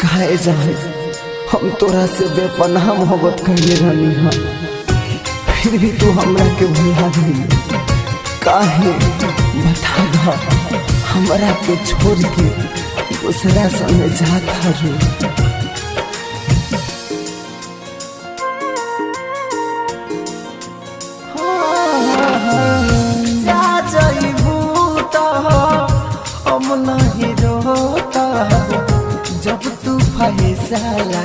काहे जाने हम तोरा से बेपनाह मोहब्बत करले रहनी हा, फिर भी तू हमरा के भुला गई। काहे बता दा, हमरा के छोड़ के दूसरा संग जाता रो। जा जइबू तो हम नहीं रोता, जब तू फैसला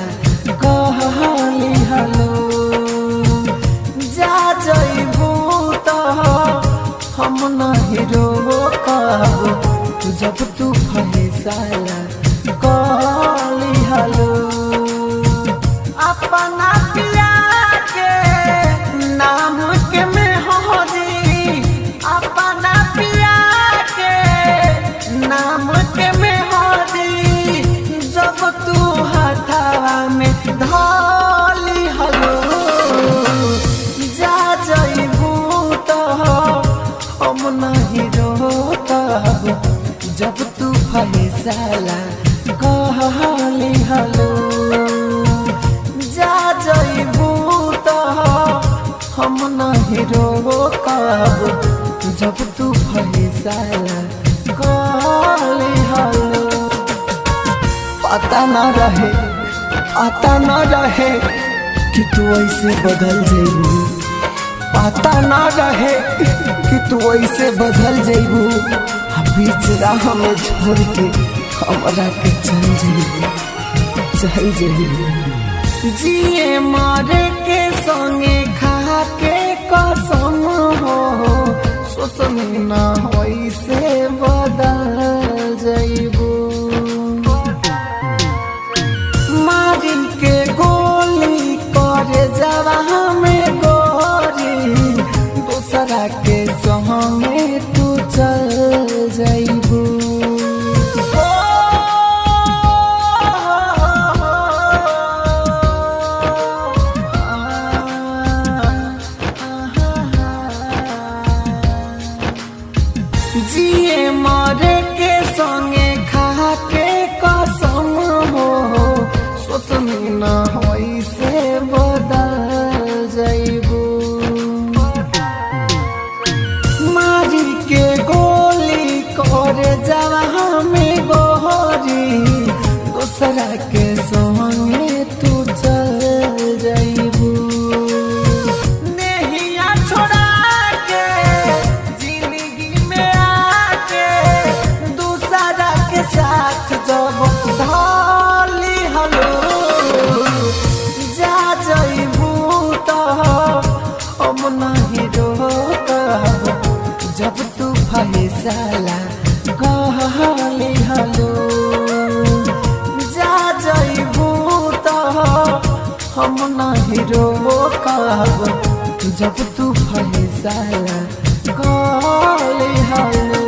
कहली हलो। जा जइबू तो हम नहीं रोता, जब तू फैसला कहली हलो। अपना पिया के नाम के में होरी, अपना पिया के नाम के में होरी, जब तू हथवा में धली हलो। जा जइबू तो हम नहीं रोता, जब तू फैसला कहली हलो। जा जइबू तो हम नहीं रोकब, जब तू फैसला कहली हलो। पता ना रहे कि तू ऐसे बदल जइबू, पता ना रहे कि तू ऐसे बदल जइबू। बीच राह में छोड़ के हमरा के चल जइबू। जिए मारे के संगे खा के कसम हो, सोचनी ना ऐसे बदल जइबू। मारी के गोली करे जवा में गोरी, दूसरा के संगे तू चल जइबू। जिए मरे के संगे खा के कसम हो, सोचनी ना ऐसे बदल जइबू। मारी के गोली करे जवा में गोरी, दूसरा के संगे तू चल जइबू। नहिया छोड़ा के जिंदगी में आके, दूसरा के साथ जब धली हलो। जा जइबू तो हम नहीं रोकब, जब तू फैसला कहली हलो। जा जइबू तो हम नहीं रोकब, जब तू फैसला कहली हलो।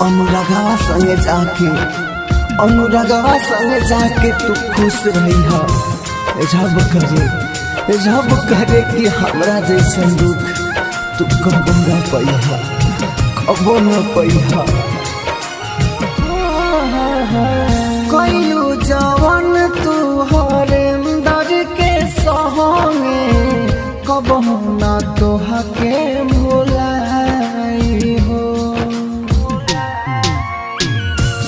अनुरागवा संगे जाके तू खुश रही है। रब करे कि हमरा जैसन दुख तू कबो न पैहा, कबो न पैहा। कइलू जवन तू हरेंदर के संगे, कबो न तोहा के भुलाई हो।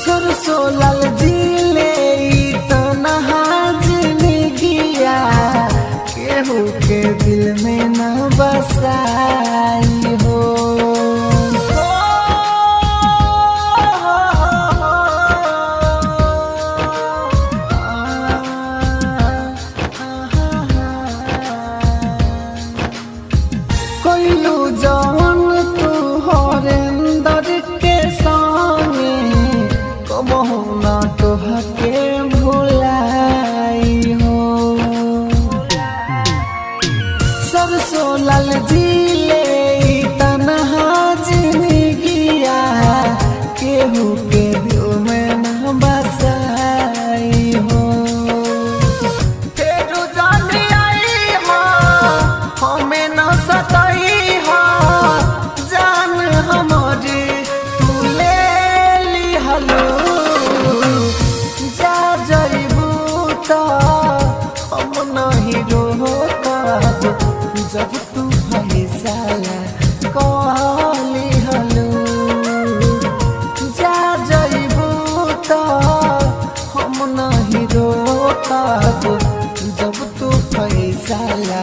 सरसो लाल जिले तो जिंदगिया, केहू के दिल में न बसाई हो। कइलू जवन तू हरेंदर के संगे, कबहू ना तोहा के भुलाई हो। सरसो रोकब जब तू फैसला कहली हलू जा जइबू त हम नहीं रोकब जब तू फैसला